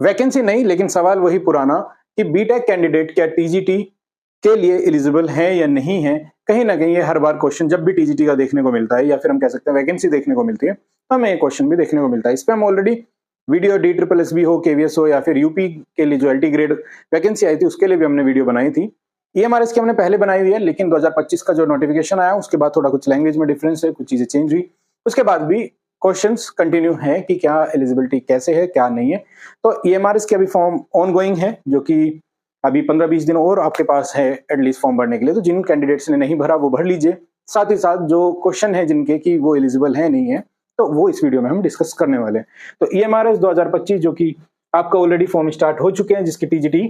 Vacancy नहीं, लेकिन सवाल वही पुराना कि बीटेक कैंडिडेट क्या टीजीटी के लिए एलिजिबल है या नहीं है। कहीं ना कहीं ये हर बार क्वेश्चन जब भी टीजीटी का देखने को मिलता है या फिर हम कह सकते हैं वैकेंसी देखने को मिलती है, तो हमें ये क्वेश्चन भी देखने को मिलता है। इस पर हम ऑलरेडी वीडियो DSSB हो, KVS हो या फिर यूपी के लिए जो LT ग्रेड वैकेंसी आई थी उसके लिए भी हमने वीडियो बनाई थी। EMRS की हमने पहले बनाई हुई है, लेकिन 2025 का जो नोटिफिकेशन आया उसके बाद थोड़ा कुछ लैंग्वेज में डिफरेंस है, कुछ चीजें चेंज हुई, उसके बाद भी क्वेश्चंस कंटिन्यू है कि क्या एलिजिबिलिटी कैसे है क्या नहीं है। तो EMRS के अभी फॉर्म ऑन गोइंग है, जो कि अभी 15-20 दिन और आपके पास है एटलीस्ट फॉर्म भरने के लिए। तो जिन कैंडिडेट्स ने नहीं भरा वो भर लीजिए, साथ ही साथ जो क्वेश्चन है जिनके कि वो एलिजिबल है नहीं है, तो वो इस वीडियो में हम डिस्कस करने वाले हैं। तो EMRS 2025 जो कि आपका ऑलरेडी फॉर्म स्टार्ट हो चुके हैं, जिसकी टीजीटी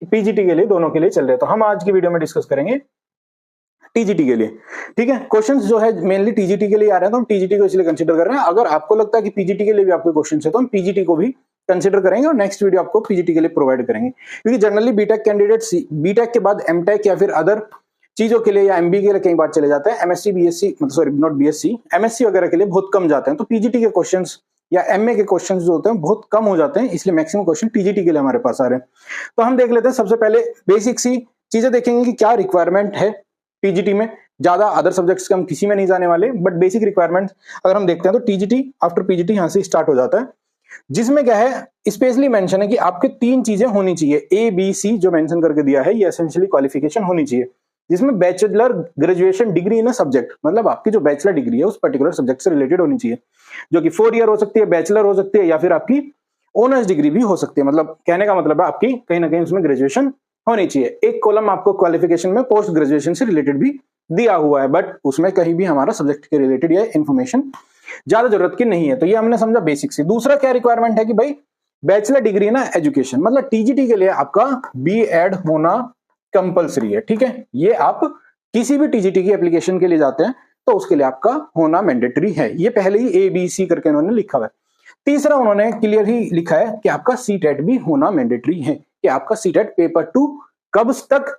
पीजीटी के लिए दोनों के लिए चल रहे हैं। तो हम आज की वीडियो में डिस्कस करेंगे टीजीटी के लिए। ठीक है, क्वेश्चंस जो है मेनली टीजीटी के लिए आ रहे हैं, तो हम टीजीटी को इसलिए कंसीडर कर रहे हैं। अगर आपको लगता है कि पीजीटी के लिए भी आपके क्वेश्चंस है तो हम पीजीटी को भी कंसीडर करेंगे और नेक्स्ट वीडियो आपको पीजीटी के लिए प्रोवाइड करेंगे। क्योंकि जनरली बीटेक कैंडिडेट्स बीटेक के बाद एमटेक या फिर अदर चीजों के लिए या एमबी के लिए कई बार चले जाते हैं। MSc BSc sorry not BSc MSc वगैरह के लिए बहुत कम जाते हैं। तो पीजीटी के क्वेश्चंस या एमए के क्वेश्चंस जो होते हैं बहुत कम हो जाते हैं, इसलिए मैक्सिमम क्वेश्चन टीजीटी के लिए हमारे पास आ रहे हैं। तो हम देख लेते हैं, सबसे पहले बेसिक सी चीजें देखेंगे कि क्या रिक्वायरमेंट है टीजीटी में। ज्यादा अदर सब्जेक्ट्स के हम किसी में नहीं जाने वाले, बट बेसिक रिक्वायरमेंट अगर हम देखते हैं तो टीजीटी आफ्टर पीजीटी यहां से स्टार्ट हो जाता है, जिसमें क्या है स्पेशली मेंशन है कि आपके 3 चीजें होनी चाहिए। ABC जो मेंशन करके दिया है ये एसेंशियली क्वालिफिकेशन होनी चाहिए, जिसमें bachelor graduation degree in a subject, मतलब आपकी जो बैचलर डिग्री है उस पर्टिकुलर सब्जेक्ट से रिलेटेड होनी चाहिए, जो कि 4 ईयर हो सकती है, बैचलर हो सकती है या फिर आपकी ऑनर्स डिग्री भी हो सकती है। मतलब कहने का मतलब है आपकी कहीं ना कहीं उसमें ग्रेजुएशन होनी चाहिए। एक कॉलम आपको क्वालिफिकेशन में पोस्ट ग्रेजुएशन से रिलेटेड भी दिया हुआ है, बट उसमें कहीं भी हमारा सब्जेक्ट के रिलेटेड या इंफॉर्मेशन ज्यादा जरूरत की नहीं है। तो ये हमने समझा बेसिक से। दूसरा क्या रिक्वायरमेंट है कि भाई बैचलर डिग्री ना एजुकेशन, मतलब टीजीटी के लिए आपका BEd होना कंपलसरी है। ठीक है, ये आप किसी भी टीजीटी की एप्लीकेशन के लिए जाते हैं तो उसके लिए आपका होना मैंडेटरी है। ये पहले ही ABC करके उन्होंने लिखा हुआ है। तीसरा उन्होंने क्लियर ही लिखा है कि आपका CTET भी होना मैंडेटरी है, कि आपका CTET पेपर 2 कब तक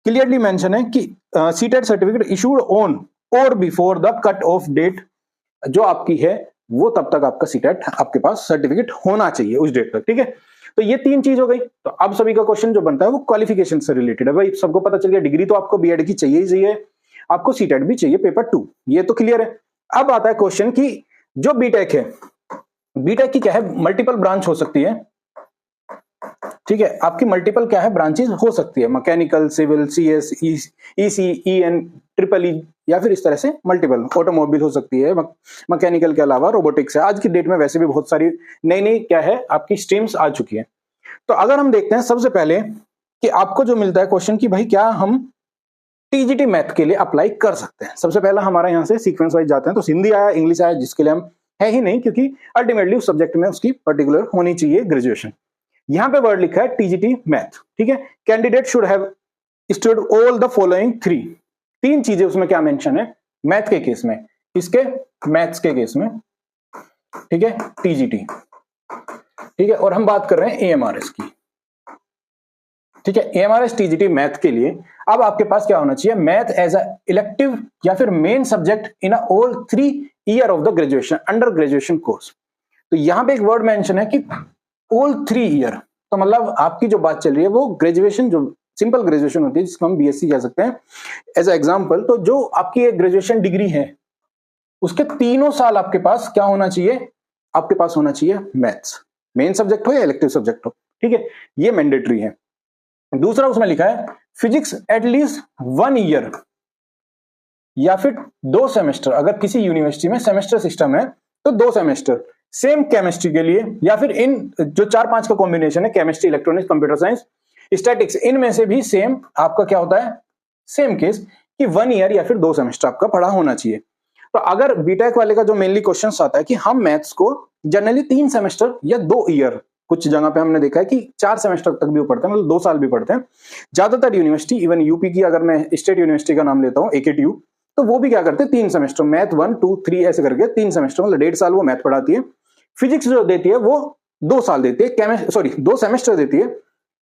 क्लियरली मेंशन है कि CTET सर्टिफिकेट इशूड ऑन और before the cut off date जो आपकी है वो तब तक आपका CTET आपके पास सर्टिफिकेट होना चाहिए उस डेट तक। ठीक है, तो ये 3 चीज हो गई। तो अब सभी का क्वेश्चन जो बनता है वो क्वालिफिकेशन से रिलेटेड है। भाई सबको पता चल गया डिग्री तो आपको BEd की चाहिए ही चाहिए, आपको CTET भी चाहिए पेपर 2, ये तो क्लियर है। अब आता है क्वेश्चन कि जो बीटेक है, बीटेक की क्या है मल्टीपल ब्रांच हो सकती है। ठीक है, आपकी मल्टीपल क्या है ब्रांचेस हो सकती है, mechanical, civil, CS, EC, EN, EEE या फिर इस तरह से मल्टीपल। ऑटोमोबाइल हो सकती है, मैकेनिकल के अलावा रोबोटिक्स है। आज की डेट में वैसे भी बहुत सारी नई नई क्या है आपकी स्ट्रीम्स आ चुकी है। तो अगर हम देखते हैं सबसे पहले कि आपको जो मिलता है क्वेश्चन कि भाई क्या हम टीजीटी मैथ के लिए अप्लाई कर सकते हैं। सबसे पहला हमारा यहाँ से सीक्वेंस वाइज जाते हैं। तो हिंदी आया, इंग्लिश आया, जिसके लिए हम है ही नहीं, क्योंकि अल्टीमेटली उस सब्जेक्ट में उसकी पर्टिकुलर होनी चाहिए ग्रेजुएशन। यहां पे वर्ड लिखा है टीजीटी मैथ। ठीक है, candidate should have stood all the following 3 चीजें उसमें क्या मेंशन है मैथ के केस में, इसके मैथ्स के केस में। ठीक है, टीजीटी। ठीक है, और हम बात कर रहे हैं AMRS की। ठीक है, AMRS टीजीटी मैथ के लिए अब आपके पास क्या होना चाहिए, मैथ एज अ इलेक्टिव या फिर main subject in all 3 year of the graduation under graduation course. तो यहां पे एक वर्ड मेंशन है कि ऑल 3 ईयर, तो मतलब आपकी जो बात चल रही है वो ग्रेजुएशन, जो सिंपल ग्रेजुएशन होती है जिसको हम BSc कह सकते हैं एज एग्जांपल। तो जो आपकी एक ग्रेजुएशन डिग्री है उसके 3 साल आपके पास क्या होना चाहिए, आपके पास होना चाहिए मैथ्स, मेन सब्जेक्ट हो या इलेक्टिव सब्जेक्ट हो। ठीक है, ये मैंडेटरी है। दूसरा उसमें लिखा है फिजिक्स एटलीस्ट 1 ईयर या फिर 2 सेमेस्टर। अगर किसी यूनिवर्सिटी में सेमेस्टर सिस्टम है तो 2 सेमेस्टर। सेम केमिस्ट्री के लिए या फिर इन जो 4-5 का कॉम्बिनेशन है, chemistry, electronics, computer science, statics, इनमें से भी सेम आपका क्या होता है, सेम केस कि 1 ईयर या फिर 2 सेमेस्टर आपका पढ़ा होना चाहिए। तो अगर बीटेक वाले का जो मेनली क्वेश्चन आता है कि हम मैथ्स को जनरली 3 सेमेस्टर या 2 ईयर, कुछ जगह पे हमने देखा है कि 4 सेमेस्टर तक भी पढ़ते हैं, मतलब 2 साल भी पढ़ते हैं। ज्यादातर यूनिवर्सिटी, इवन यूपी की अगर मैं स्टेट यूनिवर्सिटी का नाम लेता हूँ AKTU, तो वो भी क्या करते हैं 3 सेमेस्टर, मैथ 1, 2, 3 ऐसे करके 3 सेमेस्टर, मतलब 1.5 साल वो मैथ पढ़ाती है। फिजिक्स जो देती है वो 2 साल देती है, 2 सेमेस्टर देती है,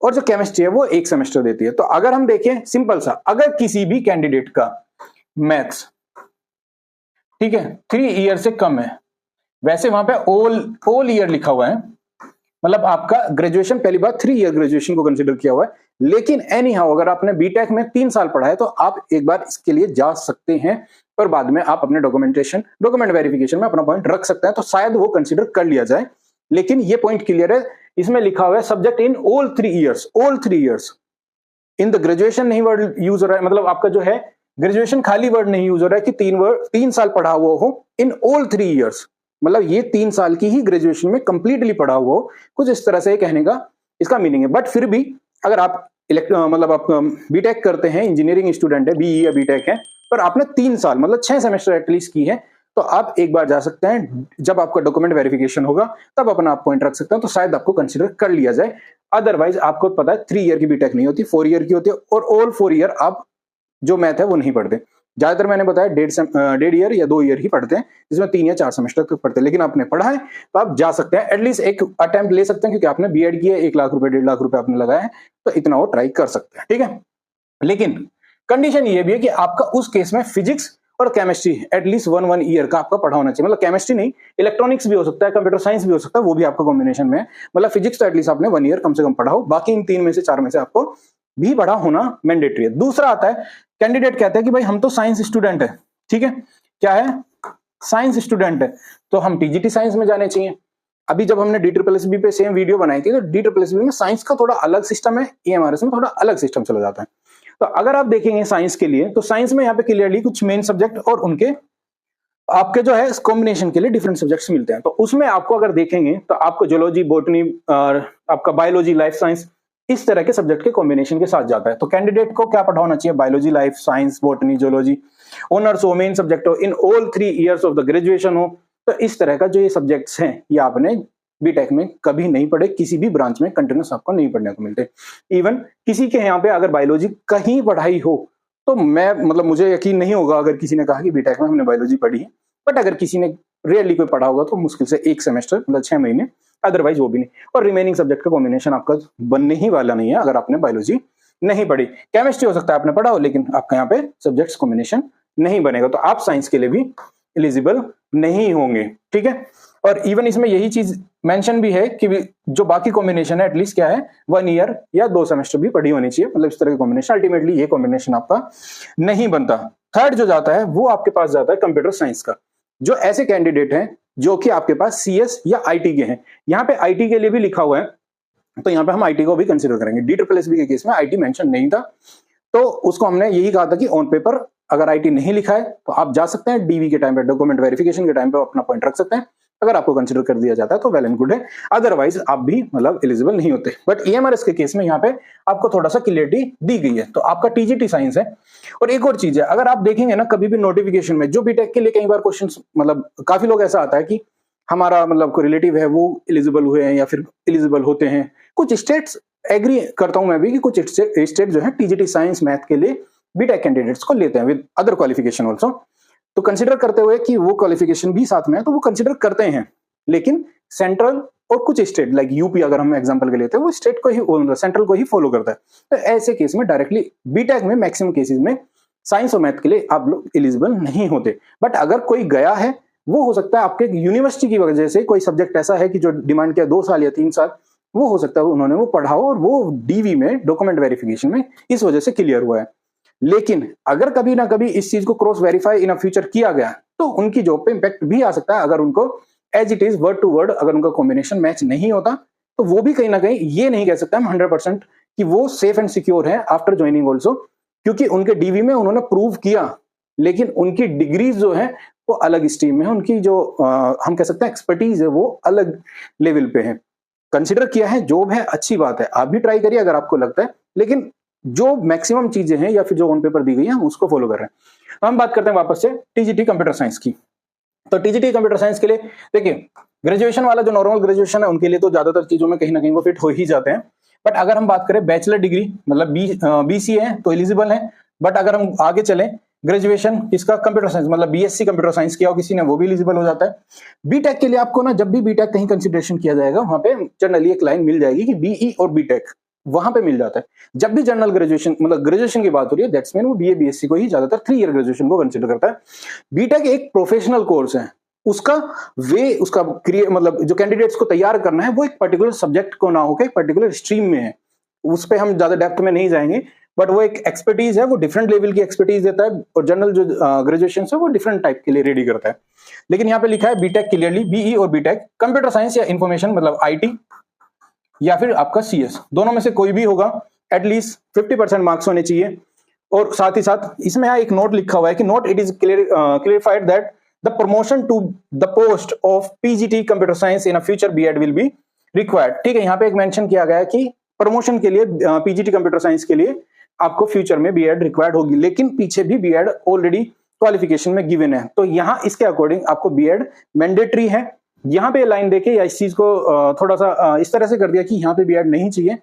और जो केमिस्ट्री है वो 1 सेमेस्टर देती है। तो अगर हम देखें सिंपल सा, अगर किसी भी कैंडिडेट का मैथ्स ठीक है 3 ईयर से कम है, वैसे वहां पे ऑल ईयर लिखा हुआ है, मतलब आपका ग्रेजुएशन पहली बार 3 ईयर ग्रेजुएशन को कंसिडर किया हुआ है। लेकिन एनी हाउ अगर आपने बीटेक में 3 साल पढ़ा है तो आप एक बार इसके लिए जा सकते हैं, पर बाद में आप अपने डॉक्यूमेंट वेरिफिकेशन में अपना पॉइंट रख सकते हैं, तो शायद वो कंसिडर कर लिया जाए। लेकिन ये पॉइंट क्लियर है, इसमें लिखा हुआ है subject in all 3 years. In the graduation नहीं वर्ड यूज हो रहा है, मतलब आपका जो है ग्रेजुएशन खाली वर्ड नहीं यूज हो रहा है कि 3 साल पढ़ा हुआ हो, इन ऑल 3 इयर्स, मतलब ये 3 साल की ही ग्रेजुएशन में कंप्लीटली पढ़ा हुआ हो, कुछ इस तरह से कहने का इसका मीनिंग है। बट फिर भी अगर आप मतलब आप बीटेक करते हैं, इंजीनियरिंग स्टूडेंट है, बीई या बीटेक है, पर आपने 3 साल मतलब 6 सेमेस्टर एटलीस्ट की है, तो आप एक बार जा सकते हैं, जब आपका डॉक्यूमेंट वेरिफिकेशन होगा तब अपना आप पॉइंट रख सकते हैं, तो शायद आपको कंसिडर कर लिया जाए। अदरवाइज आपको पता है 3 ईयर की बीटेक नहीं होती, 4 ईयर की होती है, और ऑल 4 ईयर आप जो मैथ है वो नहीं पढ़ते। ज्यादातर मैंने बताया 1.5 ईयर या 2 ईयर ही पढ़ते हैं, जिसमें 3 या 4 सेमेस्टर तक पढ़ते हैं। लेकिन आपने पढ़ा है तो आप जा सकते हैं, एटलीस्ट एक अटेम्प्ट ले सकते हैं, क्योंकि आपने बीएड किया है, 1 लाख रुपए 1.5 लाख रुपए आपने लगाया है, तो इतना वो ट्राई कर सकते हैं, ठीक है। लेकिन कंडीशन ये भी है कि आपका उस केस में फिजिक्स और केमिस्ट्री एटलीस्ट 1 ईयर का आपका पढ़ा होना चाहिए। मतलब केमिस्ट्री नहीं, इलेक्ट्रॉनिक्स भी हो सकता है, कंप्यूटर साइंस भी हो सकता है, वो भी आपका कॉम्बिनेशन में है। मतलब फिजिक्स तो एटलीस्ट आपने 1 ईयर कम से कम पढ़ा हो, बाकी इन 3 में से 4 में से आपको भी पढ़ा होना मैंडेटरी है। दूसरा आता है, कैंडिडेट कहते हैं कि भाई हम तो साइंस स्टूडेंट है, ठीक है, क्या है, साइंस स्टूडेंट है, तो हम टीजीटी साइंस में जाने चाहिए। अभी जब हमने DSSB पे सेम वीडियो बनाई थी, तो DSSB में साइंस का थोड़ा अलग सिस्टम है, EMRS में थोड़ा अलग सिस्टम चला जाता है। तो अगर आप देखेंगे साइंस के लिए, तो साइंस में यहाँ पे क्लियरली कुछ मेन सब्जेक्ट और उनके आपके जो है इस कॉम्बिनेशन के लिए डिफरेंट सब्जेक्ट्स मिलते हैं। तो उसमें आपको अगर देखेंगे तो आपको जोलॉजी, बॉटनी और आपका बायोलॉजी, लाइफ साइंस, इस तरह के सब्जेक्ट के कॉम्बिनेशन के साथ जाता है। तो कैंडिडेट को क्या पढ़ा होना चाहिए, biology, life science, botany, zoology, honours हो, मेन सब्जेक्ट हो, in all 3 years of the graduation हो। तो इस तरह का जो ये सब्जेक्ट्स हैं, ये आपने बीटेक में कभी नहीं पढ़े, किसी भी ब्रांच में कंटिन्यूस आपको नहीं पढ़ने को मिलते। इवन किसी के यहाँ पे अगर बायोलॉजी कहीं पढ़ाई हो, तो मैं मतलब मुझे यकीन नहीं होगा अगर किसी ने कहा कि बीटेक में हमने बायोलॉजी पढ़ी है, बट अगर किसी ने रियरली कोई पढ़ा होगा तो मुश्किल से 1 सेमेस्टर, मतलब 6 महीने, अदरवाइज वो भी नहीं। और रिमेनिंग सब्जेक्ट का कॉम्बिनेशन आपका बनने ही वाला नहीं है अगर आपने बायोलॉजी नहीं पढ़ी। केमिस्ट्री हो सकता है आपने पढ़ा हो, लेकिन आपका यहाँ पे सब्जेक्ट्स कॉम्बिनेशन नहीं बनेगा, तो आप साइंस के लिए भी एलिजिबल नहीं होंगे, ठीक है। और इवन इसमें यही चीज मेंशन भी है कि जो बाकी कॉम्बिनेशन है एटलीस्ट क्या है, 1 ईयर या 2 सेमेस्टर भी पढ़ी होनी चाहिए। मतलब इस तरह के कॉम्बिनेशन, अल्टीमेटली ये कॉम्बिनेशन आपका नहीं बनता। थर्ड जो जाता है वो आपके पास जाता है कंप्यूटर साइंस का। जो ऐसे कैंडिडेट हैं जो कि आपके पास CS या IT के हैं, यहाँ पे IT के लिए भी लिखा हुआ है, तो यहाँ पे हम IT को भी कंसिडर करेंगे। DSSB के केस में IT मेंशन नहीं था, तो उसको हमने यही कहा था कि ऑन पेपर अगर IT नहीं लिखा है तो आप जा सकते हैं, DV के टाइम पे, डॉक्यूमेंट वेरिफिकेशन के टाइम पे अपना पॉइंट रख सकते हैं। अगर आपको कंसिडर कर दिया जाता है तो वेल एंड गुड है, अदरवाइज आप भी मतलब एलिजिबल नहीं होते। बट EMRS के केस में यहाँ पे आपको थोड़ा सा क्लियरिटी दी गई है, तो आपका TGT साइंस है। और एक और चीज है, अगर आप देखेंगे ना कभी भी नोटिफिकेशन में, जो बीटेक के लिए कई बार क्वेश्चन, मतलब काफी लोग ऐसा आता है कि हमारा मतलब कोई रिलेटिव है वो एलिजिबल हुए हैं या फिर एलिजिबल होते हैं। कुछ स्टेट्स, एग्री करता हूं मैं भी कि कुछ स्टेट जो है TGT साइंस मैथ के लिए बीटेक कैंडिडेट्स को लेते हैं विद अदर क्वालिफिकेशन ऑल्सो। तो कंसिडर करते हुए कि वो क्वालिफिकेशन भी साथ में है तो वो कंसिडर करते हैं। लेकिन सेंट्रल और कुछ स्टेट लाइक यूपी अगर हम एग्जांपल के लेते हैं, वो स्टेट को ही, सेंट्रल को ही फॉलो करता है। तो ऐसे केस में डायरेक्टली बीटेक में मैक्सिमम केसेस में साइंस और मैथ के लिए आप लोग एलिजिबल नहीं होते। बट अगर कोई गया है, वो हो सकता है आपके यूनिवर्सिटी की वजह से कोई सब्जेक्ट ऐसा है कि जो डिमांड किया 2 साल या 3 साल, वो हो सकता है उन्होंने वो पढ़ा हो और वो DV में, डॉक्यूमेंट वेरिफिकेशन में, इस वजह से क्लियर हुआ है। लेकिन अगर कभी ना कभी इस चीज को क्रॉस वेरीफाई इन फ्यूचर किया गया तो उनकी जॉब पे इंपैक्ट भी आ सकता है। अगर उनको as it is word to word अगर उनका कॉम्बिनेशन मैच नहीं होता, तो वो भी कहीं ना कहीं ये नहीं कह सकता हम 100% कि वो सेफ एंड सिक्योर है आफ्टर ज्वाइनिंग ऑल्सो, क्योंकि उनके DV में उन्होंने प्रूव किया, लेकिन उनकी डिग्रीज जो है वो अलग स्ट्रीम में है, उनकी जो हम कह सकते हैं एक्सपर्टीज है वो अलग लेवल पे है। कंसिडर किया है, जॉब है, अच्छी बात है, आप भी ट्राई करिए अगर आपको लगता है, लेकिन जो मैक्सिमम चीजें हैं या फिर जो ऑन पेपर दी गई है हम उसको फॉलो कर रहे हैं। तो हम बात करते हैं वापस से TGT कंप्यूटर साइंस की। तो TGT कंप्यूटर साइंस के लिए देखिए, ग्रेजुएशन वाला जो नॉर्मल ग्रेजुएशन है उनके लिए तो ज्यादातर चीजों में कहीं ना कहीं वो फिट हो ही जाते हैं। बट अगर हम बात करें बैचलर डिग्री, मतलब BC है तो एलिजिबल है। बट अगर हम आगे चलें, ग्रेजुएशन इसका कंप्यूटर साइंस मतलब BSc कंप्यूटर साइंस किया हो किसी ने, वो भी एलिजिबल हो जाता है। बीटेक के लिए आपको ना, जब भी बीटेक कहीं कंसिडरेशन किया जाएगा, वहां पे जनरली एक लाइन मिल जाएगी कि BE और बीटेक, वहां पे मिल जाता है। जब भी जनरल ग्रेजुएशन मतलब ग्रेजुएशन की बात हो रही है, दैट्स मीन वो BA BSc को ही ज्यादातर 3 ईयर ग्रेजुएशन को कंसिडर करता है। बीटेक एक प्रोफेशनल कोर्स है, उसका वे उसका मतलब जो कैंडिडेट्स को तैयार करना है वो एक पर्टिकुलर सब्जेक्ट को ना होकर एक पर्टिकुलर स्ट्रीम में है। उस पर हम ज्यादा डेप्थ में नहीं जाएंगे, बट वो एक एक्सपर्टीज है, वो डिफरेंट लेवल की एक्सपर्टीज देता है और जनरल जो ग्रेजुएशन है वो डिफरेंट टाइप के लिए रेडी करता है। लेकिन यहाँ पे लिखा है बीटेक क्लियरली, बीई और बीटेक कंप्यूटर साइंस या इंफॉर्मेशन मतलब आईटी या फिर आपका सीएस, दोनों में से कोई भी होगा, एटलीस्ट 50% मार्क्स होने चाहिए। और साथ ही साथ इसमें यहाँ एक नोट लिखा हुआ है कि note it is clarified that the promotion to the post of PGT computer science in a future BEd will be required. ठीक है, यहाँ पे एक मेंशन किया गया है कि प्रमोशन के लिए पीजीटी कंप्यूटर साइंस के लिए आपको फ्यूचर में बीएड रिक्वायर्ड होगी, लेकिन पीछे भी बीएड ऑलरेडी क्वालिफिकेशन में गिवन है। तो यहाँ इसके अकॉर्डिंग आपको बीएड मैंडेटरी है। यहाँ पे लाइन देके या इस चीज को थोड़ा सा इस तरह से कर दिया कि यहाँ पे बीएड नहीं चाहिए।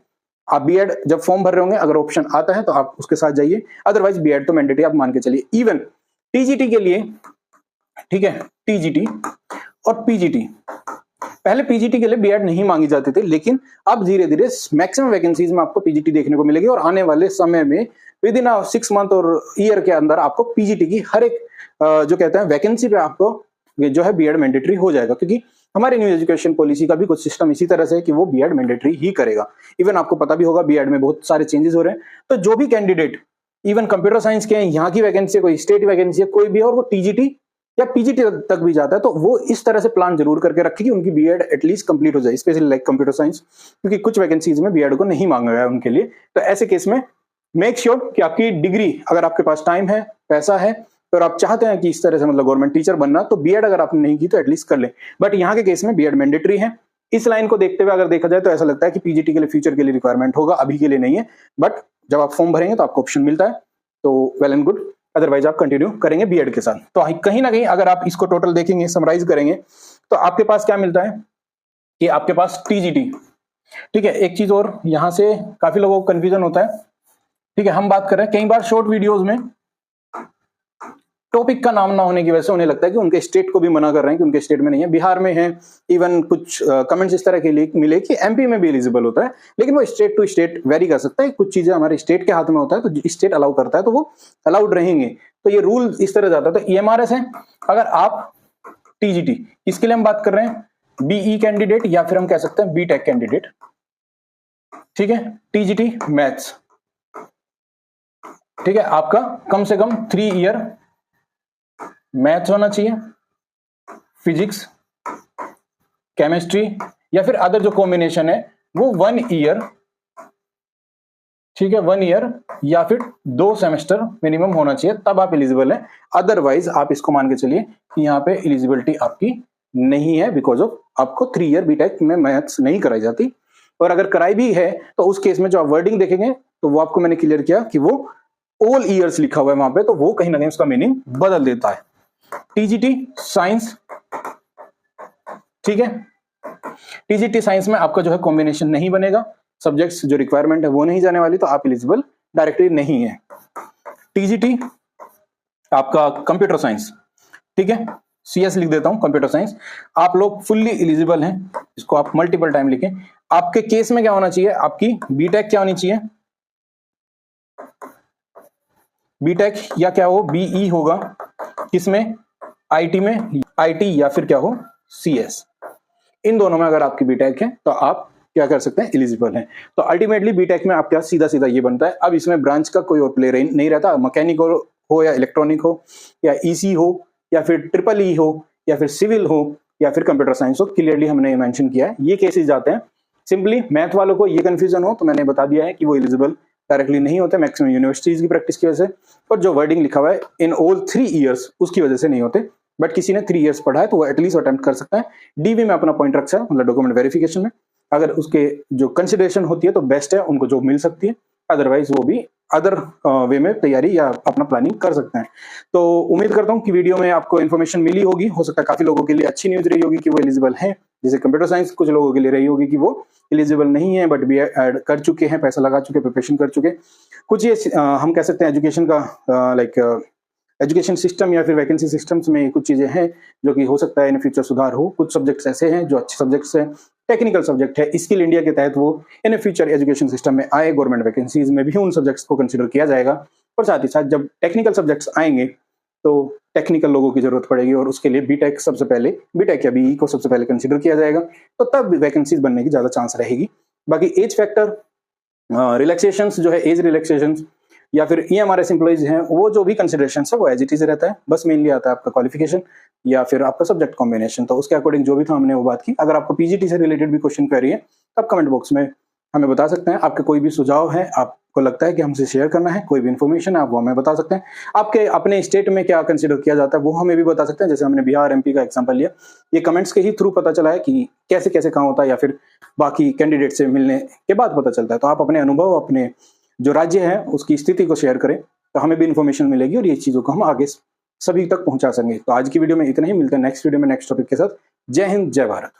आप बीएड जब फॉर्म भर रहे होंगे अगर ऑप्शन आता है तो आप उसके साथ जाइए, अदरवाइज बीएड तो मैंडेटरी आप मान के चलिए। इवन टीजीटी के लिए, ठीक है, टीजीटी और पीजीटी, पहले पीजीटी के लिए बीएड नहीं मांगी जाती थी, लेकिन अब धीरे धीरे मैक्सिमम वैकेंसीज में आपको पीजीटी देखने को मिलेगी और आने वाले समय में विद इन 6 मंथ और ईयर के अंदर आपको पीजीटी की हर एक जो कहते हैं वैकेंसी पे आपको जो है बीएड मैंडेटरी हो जाएगा, क्योंकि हमारी न्यू एजुकेशन पॉलिसी का भी कुछ सिस्टम इसी तरह से है कि वो बीएड मैंडेटरी ही करेगा। इवन आपको पता भी होगा बीएड में बहुत सारे चेंजेस हो रहे हैं। तो जो भी कैंडिडेट इवन कंप्यूटर साइंस के हैं, यहाँ की वैकेंसी कोई स्टेट वैकेंसी है कोई भी, और वो टीजीटी या पीजीटी तक भी जाता है, तो वो इस तरह से प्लान जरूर करके रखे कि उनकी बीएड एटलीस्ट कंप्लीट हो जाए, स्पेशली लाइक कंप्यूटर साइंस, क्योंकि कुछ वैकेंसीज में बीएड को नहीं मांगा गया उनके लिए। तो ऐसे केस में मेक श्योर कि आपकी डिग्री, अगर आपके पास टाइम है, पैसा है और आप चाहते हैं कि इस तरह से मतलब गवर्नमेंट टीचर बनना, तो बीएड अगर आपने नहीं की तो एटलीस्ट कर ले। बट यहाँ के केस में बीएड मैंडेटरी है। इस लाइन को देखते हुए अगर देखा जाए तो ऐसा लगता है कि पीजीटी के लिए फ्यूचर के लिए रिक्वायरमेंट होगा, अभी के लिए नहीं है। बट जब आप फॉर्म भरेंगे तो आपको ऑप्शन मिलता है, तो वेल एंड गुड, अदरवाइज आप कंटिन्यू करेंगे बीएड के साथ। तो कहीं ना कहीं अगर आप इसको टोटल देखेंगे, समराइज करेंगे, तो आपके पास क्या मिलता है कि आपके पास टीजीटी, ठीक है। एक चीज और यहां से काफी लोगों को कंफ्यूजन होता है, ठीक है, हम बात कर रहे हैं कई बार शॉर्ट वीडियोस में टॉपिक का नाम ना होने की वजह से उन्हें लगता है कि उनके स्टेट को भी मना कर रहे हैं कि उनके स्टेट में नहीं है, बिहार में है। इवन कुछ कमेंट्स इस तरह के लिए मिले कि एमपी में भी एलिजिबल होता है, लेकिन वो स्टेट टू स्टेट वेरी कर सकता है। कुछ चीजें हमारे स्टेट के हाथ में होता है, तो स्टेट अलाउ करता है तो वो अलाउड रहेंगे। तो ये रूल इस तरह जाता है। तो ईएमआरएस है, अगर आप टीजीटी, इसके लिए हम बात कर रहे हैं बीई कैंडिडेट या फिर हम कह सकते हैं बीटेक कैंडिडेट, ठीक है। टीजीटी मैथ्स, ठीक है, आपका कम से कम 3 ईयर मैथ्स होना चाहिए, फिजिक्स, केमिस्ट्री या फिर अदर जो कॉम्बिनेशन है वो 1 ईयर, ठीक है, 1 ईयर या फिर 2 सेमेस्टर मिनिमम होना चाहिए, तब आप एलिजिबल हैं। अदरवाइज आप इसको मान के चलिए कि यहाँ पे एलिजिबिलिटी आपकी नहीं है, बिकॉज ऑफ आपको 3 ईयर बीटेक में मैथ्स नहीं कराई जाती। और अगर कराई भी है तो उस केस में जो आप वर्डिंग देखेंगे तो वो आपको मैंने क्लियर किया कि वो ऑल ईयर्स लिखा हुआ है वहां पे, तो वो कहीं ना कहीं उसका मीनिंग बदल देता है। टीजीटी साइंस, ठीक है, टीजीटी साइंस में आपका जो है कॉम्बिनेशन नहीं बनेगा, सब्जेक्ट्स जो रिक्वायरमेंट है वो नहीं जाने वाली, तो आप एलिजिबल डायरेक्टली नहीं है। टीजीटी आपका कंप्यूटर साइंस, ठीक है, सीएस लिख देता हूं, कंप्यूटर साइंस, आप लोग फुल्ली एलिजिबल हैं, इसको आप मल्टीपल टाइम लिखें। आपके केस में क्या होना चाहिए, आपकी बीटेक क्या होनी चाहिए, बीटेक या क्या हो, बीई होगा, किसमें, आईटी में, आईटी या फिर क्या हो, सीएस, इन दोनों में अगर आपकी बीटेक है तो आप क्या कर सकते हैं, एलिजिबल हैं। तो अल्टीमेटली बीटेक में आपका सीधा सीधा ये बनता है। अब इसमें ब्रांच का कोई और प्ले नहीं रहता, मैकेनिक हो या इलेक्ट्रॉनिक हो या ईसी हो या फिर ट्रिपल ई हो या फिर सिविल हो या फिर कंप्यूटर साइंस हो, क्लियरली हमने मेंशन किया है, ये केसेस जाते हैं। सिंपली मैथ वालों को ये कंफ्यूजन हो तो मैंने बता दिया है कि वो एलिजिबल डायरेक्टली नहीं होते मैक्सिमम यूनिवर्सिटीज की प्रैक्टिस की वजह से, और जो वर्डिंग लिखा हुआ है इन ऑल 3 ईयर्स उसकी वजह से नहीं होते। बट किसी ने 3 ईयर्स पढ़ा है तो वो एटलीस्ट अटेम्प्ट कर सकता है। डीवी में अपना पॉइंट रखा है, मतलब डॉक्यूमेंट वेरिफिकेशन में अगर उसके जो कंसिडरेशन होती है तो बेस्ट है, उनको जॉब मिल सकती है, अदरवाइज वो भी अदर वे में तैयारी या अपना प्लानिंग कर सकते हैं। तो उम्मीद करता हूँ कि वीडियो में आपको इन्फॉर्मेशन मिली होगी। हो सकता है काफी लोगों के लिए अच्छी न्यूज रही होगी कि वो एलिजिबल हैं, जैसे कंप्यूटर साइंस, कुछ लोगों के लिए रही होगी कि वो एलिजिबल नहीं है बट बी एड कर चुके हैं, पैसा लगा चुके, प्रिपरेशन कर चुके। कुछ ये हम कह सकते हैं एजुकेशन का लाइक एजुकेशन सिस्टम या फिर वैकेंसी सिस्टम्स में कुछ चीजें हैं जो कि हो सकता है इन फ्यूचर सुधार हो। कुछ सब्जेक्ट्स ऐसे हैं जो अच्छे सब्जेक्ट्स हैं, टेक्निकल सब्जेक्ट है, स्किल इंडिया के तहत वो इन फ्यूचर एजुकेशन सिस्टम में आए, गवर्नमेंट वैकेंसीज में भी उन सब्जेक्ट्स को कंसिडर किया जाएगा। और साथ ही साथ जब टेक्निकल सब्जेक्ट्स आएंगे तो टेक्निकल लोगों की जरूरत पड़ेगी और उसके लिए बीटेक सबसे पहले, बीटेक या बीई को सबसे पहले कंसिडर किया जाएगा, तो तब वैकेंसीज बनने की ज्यादा चांस रहेगी। बाकी एज फैक्टर, रिलैक्सेशंस जो है, एज रिलैक्सेशंस या फिर ईएमआरएस एम्प्लॉइज हैं, वो जो भी कंसिडरेशन है वो एज इट इज रहता है। बस मेनली आता है आपका क्वालिफिकेशन या फिर आपका सब्जेक्ट कॉम्बिनेशन। तो उसके अकॉर्डिंग जो भी था हमने वो बात की। अगर आपको पीजीटी से रिलेटेड भी क्वेश्चन क्वेरी है तब कमेंट बॉक्स में हमें बता सकते हैं। आपके कोई भी सुझाव है, आपको लगता है कि हमसे शेयर करना है, कोई भी इन्फॉर्मेशन है, आप वो हमें बता सकते हैं। आपके अपने स्टेट में क्या कंसिडर किया जाता है वो हमें भी बता सकते हैं। जैसे हमने बिहार, एमपी का एग्जांपल लिया, ये कमेंट्स के ही थ्रू पता चला है कि कैसे कैसे कहाँ होता है, या फिर बाकी कैंडिडेट से मिलने के बाद पता चलता है। तो आप अपने अनुभव, अपने जो राज्य है उसकी स्थिति को शेयर करें, तो हमें भी इन्फॉर्मेशन मिलेगी और ये चीज़ों को हम आगे सभी तक पहुंचा सकेंगे। तो आज की वीडियो में इतना ही, मिलते हैं नेक्स्ट वीडियो में नेक्स्ट टॉपिक के साथ। जय हिंद, जय भारत।